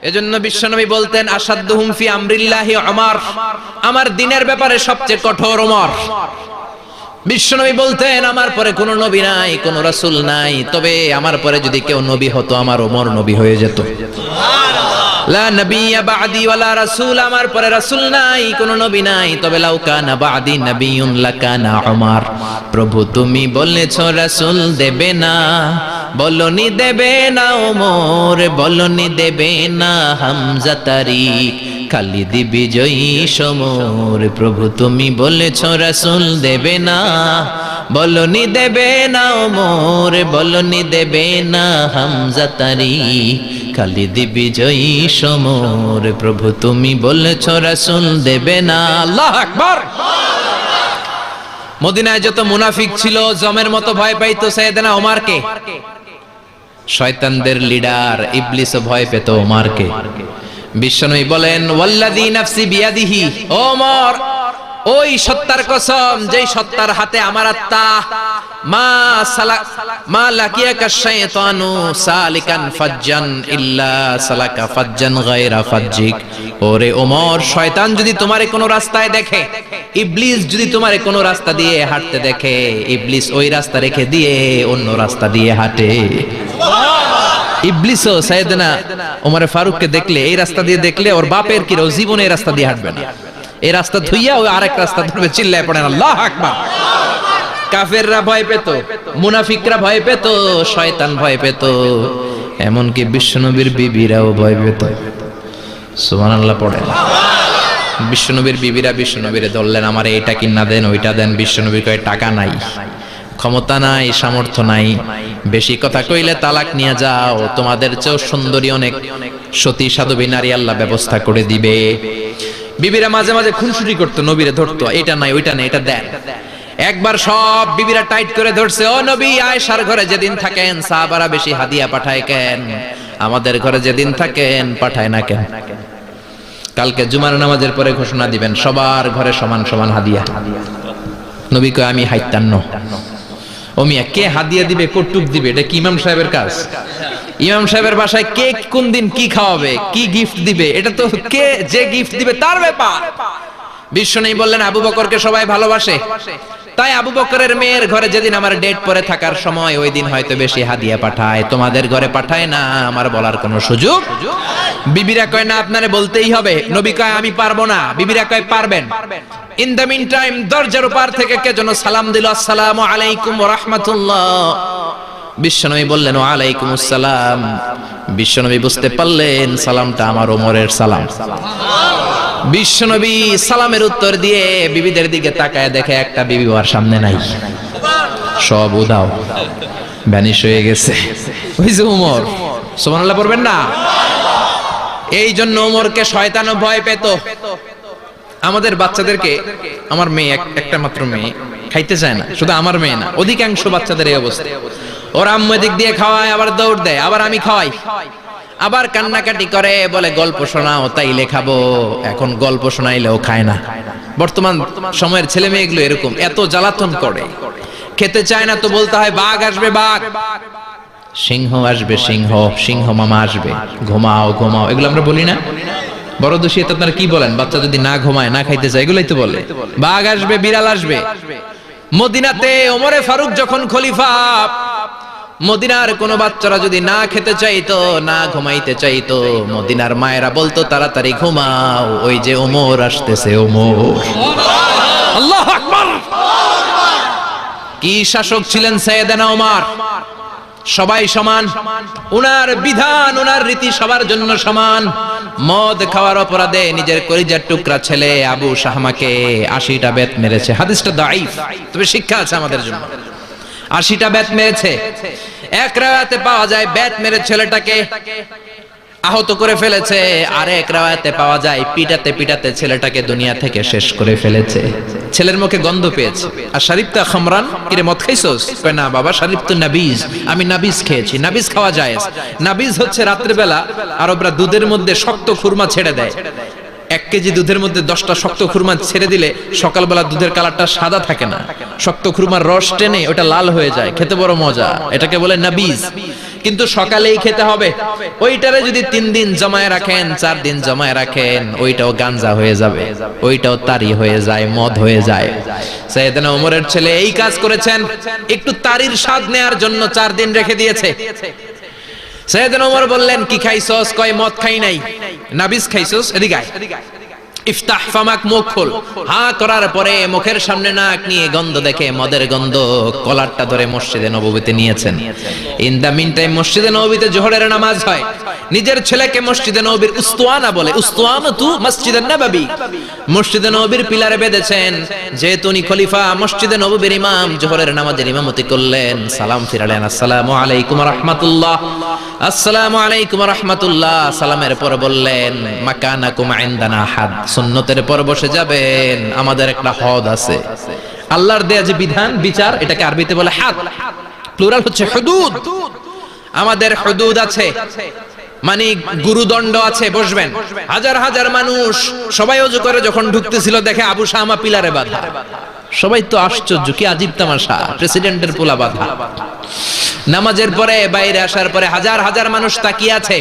এজন্য বিশ্বনবী বলতেন আসাদুহুম ফি আমরিল্লাহি ওমর, আমার দ্বীনের ব্যাপারে সবচেয়ে কঠোর ওমর। বিশ্বনবী বলতেন আমার পরে কোনো নবী নাই, কোনো রাসূল নাই, তবে আমার পরে যদি কেউ নবী হতো আমার ওমর নবী হয়ে যেত। লা নবিয়্যা বা'দি ওয়ালা রাসূল, আমার পরে রাসূল নাই, কোনো নবী নাই, তবে লাউ কানা বা'দি নবিয়্যুন লাকানা ওমর। প্রভু তুমি বলেছো রাসূল দেবে না, বলনি দেবে না ওমর, বলনি দেবে না হামজা তারিক, খালিদ বিজয়ী সমর। প্রভু তুমি বলেছো রাসূল দেবে না, বলনি দেবে না ওমর, বলনি দেবে না হামজা তারিক, খালিদ বিজয়ী সমর। প্রভু তুমি বলেছো রাসূল দেবে না। আল্লাহু আকবার। মদিনায় যত মুনাফিক ছিল জমের মতো ভয় পাইতো সাইয়েদনা ওমরকে। শয়তানদের লিডার ইবলিসও ভয় পেত ওমরকে। বিশ্বনবী বলেন ওয়াল্লাযী নাফসি বিয়াদিহি, ওমর ওই সত্তার কসম যেই সত্তার হাতে আমার আত্মা, মা লাকিয়াকা শাইতানু সালিকান ফাজ্জান ইল্লা সালাকা ফাজ্জান গায়রা ফাজ্জিক। ওরে ওমর, শয়তান যদি তোমারে কোনো রাস্তায় দেখে, ইবলিস যদি তোমারে কোনো রাস্তা দিয়ে হাঁটতে দেখে, ইবলিস ওই রাস্তা রেখে দিয়ে অন্য রাস্তা দিয়ে হাঁটে। ইবলিসও সাইয়েদনা ওমর ফারুককে দেখলে, এই রাস্তা দিয়ে দেখলে ওর বাপের কি জীবনে এই রাস্তা দিয়ে হাঁটবে না, এই রাস্তা ধুইয়া ওই আরেক রাস্তা ধরবে। চিল্লায় পড়েন আল্লাহু আকবার। কাফেররা ভয় পেত, মুনাফিকরা ভয় পেত, শয়তান ভয় পেত, এমনকি বিশ্বনবীর বিবিরাও ভয় পেত। সুবহানাল্লাহ পড়েন। বিশ্বনবীর বিবিরা বিশ্বনবীরে ধরলেন, আমার এইটা কিনা দেন, ওইটা দেন। বিশ্বনবী কয় টাকা নাই, ক্ষমতা নাই, সামর্থ্য নাই, বেশি কথা কইলে তালাক নিয়ে যাও, তোমাদের চেয়েও সুন্দরী অনেক সতী সাধবী নারী আল্লাহ ব্যবস্থা করে দিবে। বিবিরা মাঝে মাঝে খুনসুটি করতো, নবীরে ধরতো, এটা নাই ওইটা নাই, এটা দেন। একবার সব বিবিরা টাইট করে ধরছে, ও নবী আয়েশার ঘরে যেদিন থাকেন সাহাবারা বেশি হাদিয়া পাঠায় কেন, আমাদের ঘরে যেদিন থাকেন পাঠায় না কেন? কালকে জুমার নামাজের পরে ঘোষণা দিবেন সবার ঘরে সমান সমান হাদিয়া। নবী কয় আমি হাইতান্ন। ও মিয়া, কে হাদিয়া দিবে, কটুক দিবে, এটা কি ইমাম সাহেবের কাজ? ইমাম সাহেবের বাসায় কে কোন দিন কি খাওয়াবে, কি গিফট দিবে, এটা তো কে যে গিফট দিবে তার ব্যাপার। বিশ্বনবী বললেন আবু বকরকে সবাই ভালোবাসে, তাই আবু বকরের মেয়ের ঘরে যেদিন আমার ডেট পরে থাকার সময় ওই দিন হয়তো বেশি হাদিয়া পাঠায়, তোমাদের ঘরে পাঠায় না, আমার বলার কোনো সুযোগ। বিবিরা কয় না আপনারে বলতেই হবে। নবী কয় আমি পারবো না, বিবিরা কয় পারবেন। ইন দ্য মিন টাইম দরজার উপর থেকে কে যেন সালাম দিল, আসসালামু আলাইকুম ওয়া রাহমাতুল্লাহ। বিশ্বনবী বললেন ওয়া আলাইকুমুস সালাম। বিশ্বনবী বুঝতে পারলেন সালামটা আমার ওমরের সালাম। বিশ্বনবী সালামের উত্তর দিয়ে বিবিদের দিকে তাকায় দেখে একটা বিবি ওর সামনে নাই, সব উধাও, ভ্যানিশ হয়ে গেছে। ওই যে ওমর, সুবহানাল্লাহ পড়বেন না? এই জন্য ওমরকে শয়তানও ভয় পেত। আমাদের বাচ্চাদেরকে, আমার মেয়ে একটা মাত্র মেয়ে, খাইতে চায় না, শুধু আমার মেয়ে না, অধিকাংশ বাচ্চাদের এই অবস্থা। ওর আম্মু এদিক দিয়ে খাওয়ায়, আবার দৌড় দেয়, আবার আমি খাওয়াই, আবার কান্নাকাটি করে, বলে গল্প শোনাও, তাইলে খাবো। এখন গল্প শোনাইলেও খায় না। বর্তমান সময়ের ছেলে মেয়েগুলো এরকম, এত জ্বালাতন করে, খেতে চায় না তো বলতে হয় বাঘ আসবে বাঘ, সিংহ আসবে সিংহ, সিংহ মামা আসবে, ঘুমাও ঘুমাও, এগুলো আমরা বলি না? বড় দোষী তো আপনারা কি বলেন? বাচ্চা যদি না ঘুমায়, না খাইতে চায়, এগুলাই তো বলে। বাঘ আসবে, বিড়াল আসবে। মদিনাতে ওমরে ফারুক যখন খলিফা, মদিনার কোন বাচ্চারা যদি না খেতে চাইতো, না ঘুমাইতে চাইতো, মদিনার মায়েরা বলতো তাড়াতাড়ি ঘুমাও, ওই যে ওমর আসতেছে, ওমর। আল্লাহু আকবার। কি শাসক ছিলেন সাইয়েদনা ওমর! সবাই সমান, উনার বিধান, উনার রীতি সবার জন্য সমান। মদ খাওয়ার অপরাধে নিজের কলিজার টুকরা ছেলে আবু শাহমাকে 80টা বেত মেরেছে। হাদিসটা দাঈফ, তবে শিক্ষা আছে আমাদের জন্য। 80টা বেত মেরেছে। এক রাওয়ায়াতে পাওয়া যায় বেত মেরে ছেলেটাকে আহত করে ফেলেছে, আর এক রাওয়ায়াতে পাওয়া যায় পিটাতে পিটাতে ছেলেটাকে দুনিয়া থেকে শেষ করে ফেলেছে। ছেলের মুখে গন্ধ পেয়েছে। আর শরীফতা খামরান, কিরে মদ খাইছস? কয় না বাবা, শরীফ তো নাবিজ, আমি নাবিজ খেয়েছি। নাবিজ খাওয়া যায়। নাবিজ হচ্ছে রাতের বেলা আরবরা দুধের মধ্যে শক্ত খুরমা ছেড়ে দেয়। 1 কেজি দুধের মধ্যে 10টা শক্ত খুরমা ছেড়ে দিলে সকালবেলা দুধের কালারটা সাদা থাকে না, শক্ত খুরমার রস টেনে ওটা লাল হয়ে যায়, খেতে বড় মজা। এটাকে বলে নাবিজ। কিন্তু সকালেই খেতে হবে। ওইটারে যদি 3 দিন জমায় রাখেন, 4 দিন জমায় রাখেন, ওইটাও গাঞ্জা হয়ে যাবে, ওইটাও তারি হয়ে যায়, মদ হয়ে যায়। সাইয়েদনা ওমরের ছেলে এই কাজ করেছেন, একটু তারির স্বাদ নেয়ার জন্য 4 দিন রেখে দিয়েছে। সাইয়েদনা ওমর বললেন, কি খাইছস? কয় মদ খাই নাই। নাবিস খাইছস? এদিকে আয়। ইফতাহ ফামাক, মুখ খোল। হা করার পরে মুখের সামনে নাক নিয়ে গন্ধ দেখে মদের গন্ধ, কলারটা ধরে মসজিদে নববীতে নিয়েছেন। ইন দা মিন টাইম মসজিদে নববীতে জোহরের নামাজ হয়। নিজের ছেলেকে মসজিদে নববীর উস্তুয়ানা বলে, উস্তুয়ানাতু মসজিদে নববী, মসজিদে নববীর পিলারে বেঁধেছেন। যেহেতু উনি খলিফা, মসজিদে নববীর ইমাম, জোহরের নামাজের ইমামতি করলেন। সালাম ফিরালেন, আসসালামু আলাইকুম ওয়া রাহমাতুল্লাহ, আসসালামু আলাইকুম ওয়া রাহমাতুল্লাহ। সালামের পর বললেন, মাকানাকুম ইনদানা হাদ, সুন্নতের পর বসে যাবেন, আমাদের একটা হদ আছে। আল্লাহর দেয়া যে বিধান, বিচার, এটাকে আরবিতে বলে হাদ, প্লুরাল হচ্ছে হুদুদ। আমাদের হুদুদ আছে, মানে গুরুদণ্ড আছে, বসবেন। হাজার হাজার মানুষ সবাই ওযু করে যখন ঢুকতেছিল, দেখে আবু শামা পিলারে বাঁধা। সবাই তো আশ্চর্য, কি আজীব তামাশা, প্রেসিডেন্টের পোলা বাঁধা। নামাজের পরে বাইরে আসার পরে হাজার হাজার মানুষ তাকিয়ে আছে।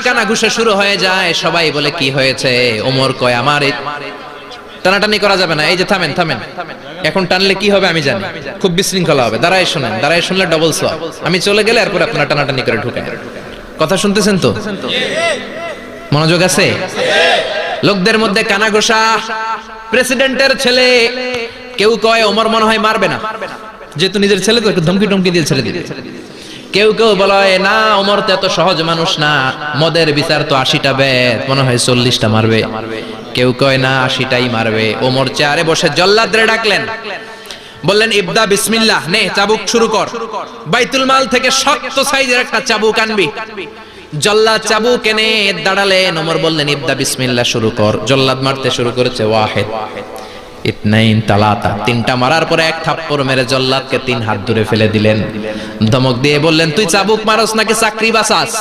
কানাঘুষা শুরু হয়ে যায়। সবাই বলে, কি হয়েছে? ওমর কয়, আমার টানাটানি করা যাবে না। এই যে থামেন, এখন টানলে কি হবে আমি জানি, খুব বিশৃঙ্খলা হবে। দাঁড়ায় শুনেন, দাঁড়ায় শুনলে ডবল সোয়াব। আমি চলে গেলে এরপর আপনারা টানাটানি করে ঢুকেন। কথা শুনতেছেন তো? মনোযোগ আছে? লোকদের মধ্যে কানাঘুষা। প্রেসিডেন্টের ছেলে, কেউ কয় ওমর মনে হয় মারবে না, যেহেতু নিজের ছেলে তো একটু ধমকি টমকি দিয়ে ছেড়ে দিবে। কেউ বলে, না ওমর তো এত সহজ মানুষ না, মদের বিচার তো 80টা বেদ, মনে হয় 40টা মারবে। কেউ কয় না, 80টাই মারবে। ওমর চেয়ারে বসে জল্লাদরে ডাকলেন, বললেন, ইবদা বিসমিল্লাহ, নে চাবুক শুরু কর। বাইতুল মাল থেকে শক্ত সাইজের একটা চাবুক আনবি। জল্লাদ চাবুক এনে দাঁড়ালেন। ওমর বললেন, ইবদা বিসমিল্লাহ, শুরু কর। জল্লাদ মারতে শুরু করেছে। ওয়াহিদ, ইতনাইন, তালাতা, 3টা মারার পরে এক থাপ্পড় মেরে জল্লাদকে 3 হাত দূরে ফেলে দিলেন। ধমক দিয়ে বললেন, তুই চাবুক মারস নাকি চাকরি বাসাস?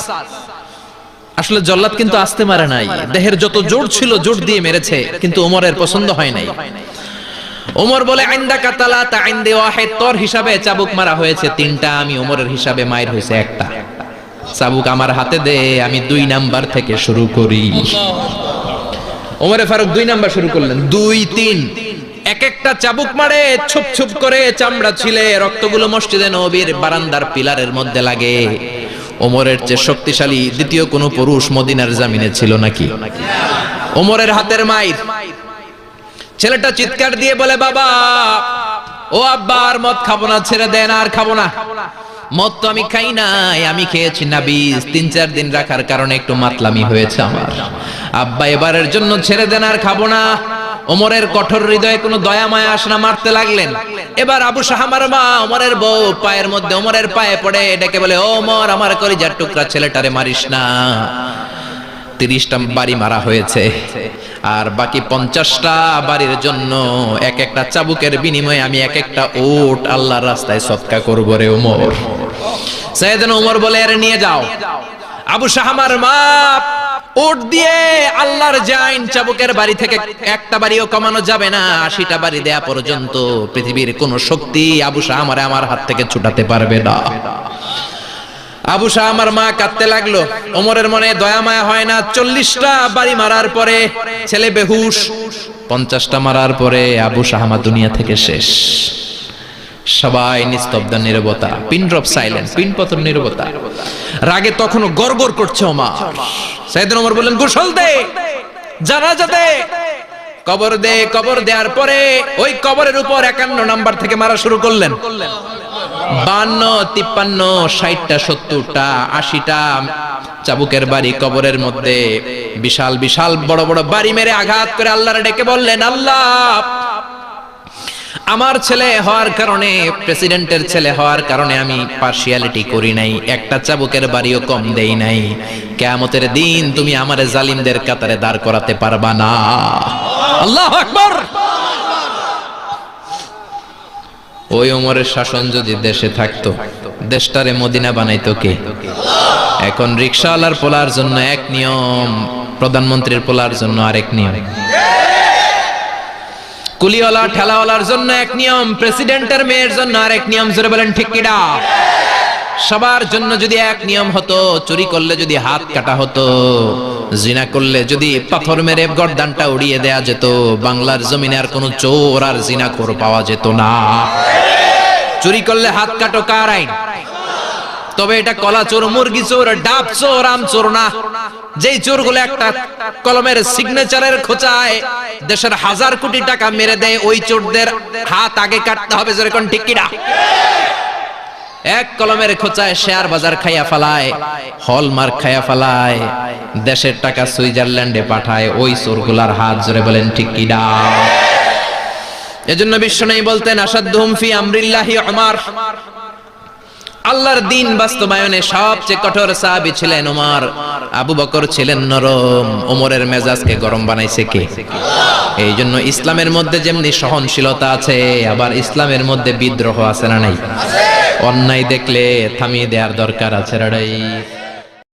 আসলে জল্লাদ কিন্তু আস্তে মারে নাই, দেহের যত জোর ছিল জোর দিয়ে মেরেছে, কিন্তু ওমরের পছন্দ হয় নাই। ওমর বলে, আইন্দাকা তালাতা আইন্দে ওয়াহিদ, তোর হিসাবে চাবুক মারা হয়েছে 3টা, আমি ওমরের হিসাবে মায়ের হয়েছে 1টা। চাবুক আমার হাতে দে, আমি 2 নাম্বার থেকে শুরু করি। ওমরে ফারুক 2 নাম্বার শুরু করলেন। 2, 3, এক একটা চাবুক মারে, ছুপ ছুপ করে চামড়া ছিলে, রক্তগুলো মসজিদে নববীর বারান্দার পিলারের মধ্যে লাগে। ওমরের চেয়ে শক্তিশালী দ্বিতীয় কোন পুরুষ মদিনার জামিনে ছিল নাকি? ওমরের হাতের মাইর। ছেলেটা চিৎকার দিয়ে বলে, বাবা, ও আব্বা, আর মদ খাবো না, ছেড়ে দেন, আর খাবো না। মদ তো আমি খাই নাই, আমি খেয়েছি নাবিস, 3-4 দিন রাখার কারণে একটু মাতলামি হয়েছে আমার। আব্বা, এবারের জন্য ছেড়ে দেন, আর খাবো না। ওমরের কঠোর হৃদয়ে কোনো দয়া মায়া আসে না, মারতে লাগলেন। এবার আবু শাহামার মা, ওমরের বউ, পায়ের মধ্যে ওমরের পায়ে পড়ে ডেকে বলে, ওমর, আমার কলিজার টুকরা ছেলেটারে মারিস না। 30টা বাড়ি মারা হয়েছে, আর বাকি 50টা বাড়ির জন্য এক একটা চাবুকের বিনিময়ে আমি এক একটা উট আল্লাহর রাস্তায় সদকা করব রে ওমর। সাইয়েদনা ওমর বলে, আরে নিয়ে যাও। আবু শাহামার মা উট দিয়ে আল্লাহর জাইন, চাবুকের বাড়ি থেকে একটা বাড়িও কমানো যাবে না, 80টা বাড়ি দেয়া পর্যন্ত পৃথিবীর কোন শক্তি আবু শাহামারে আমার হাত থেকে ছুটাতে পারবে না। আবু শাহামার মা কাঁদতে লাগলো। ওমরের মনে দয়া মায়া হয় না। 40টা বাড়ি মারার পরে ছেলে বেহুশ, 50টা মারার পরে আবু শাহামা দুনিয়া থেকে শেষ। সবাই নিস্তব্ধ নীরবতা, পিন ড্রপ সাইলেন্স, পিন পতন নীরবতা। রাগে তখনও গড়গড় করছে ওমর। সাইয়েদনা ওমর বললেন, গোসল দে, জানাজা দে, কবর দে। কবর দেওয়ার পরে ওই কবরের উপর 51 নাম্বার থেকে মারা শুরু করলেন। 52, 53, 60টা, 70টা, 80টা চাবুকের বাড়ি কবরের মধ্যে, বিশাল বিশাল বড় বড় বাড়ি মেরে আঘাত করে আল্লাহরে ডেকে বললেন, আল্লাহ, আমার ছেলে হওয়ার কারণে, প্রেসিডেন্টের ছেলে হওয়ার কারণে আমি পার্সিয়ালিটি করি নাই, একটা চাবুকের বাড়িও কম দেই নাই। কিয়ামতের দিন তুমি আমারে জালিমদের কাতারে দাঁড় করাতে পারবা না। আল্লাহু আকবার। ওই ওমরের শাসন যদি দেশে থাকতো, দেশটারে মদিনা বানাইতো কে? এখন রিকশাওয়ালার পোলার জন্য এক নিয়ম, প্রধানমন্ত্রীর পোলার জন্য আরেক নিয়ম। কুলিওয়ালা ঠেলাওয়ালার জন্য এক নিয়ম, প্রেসিডেন্টের মেয়ের জন্য আরেক নিয়ম। জোরে বলেন ঠিক কিনা? সবার জন্য যদি এক নিয়ম হতো, চুরি করলে যদি হাত কাটা হতো, জিনা করলে যদি পাথর মেরে গর্দানটা উড়িয়ে দেয়া যেত, বাংলার জমিনে আর কোনো চোর আর জিনাখোর পাওয়া যেত না। চুরি করলে হাত কাটো কার আইন? তবে এটা কলা চোর, মুরগি চোর, ডাব চোর, আম চোর না। যেই চোরগুলো একটা কলমের সিগনেচারের খোঁচায় দেশের হাজার কোটি টাকা মেরে দেয়, ওই চোরদের হাত আগে কাটতে হবে। জোরে কোন ঠিক কিনা? এক কলমের খোঁচায় শেয়ার বাজার খাইয়া ফেলায়, হলমার্ক খাইয়া ফেলায়, দেশের টাকা সুইজারল্যান্ডে পাঠায়, ওই চোরগুলার হাত। জোরে বলেন ঠিক কিনা? এজন্য বিশ্বনবী বলতেন, আসাদুহুম ফি আমরিল্লাহি উমর। আল্লাহর দ্বীন বাস্তবায়নে সবচেয়ে কঠোর সাহাবী ছিলেন ওমর। আবু বকর ছিলেন নরম, ওমরের মেজাজকে গরম বানাইছে কে? এই জন্য ইসলামের মধ্যে যেমনি সহনশীলতা আছে, আবার ইসলামের মধ্যে বিদ্রোহ আছে না নাই? অন্যায় দেখলে থামিয়ে দেওয়ার দরকার আছে না নাই?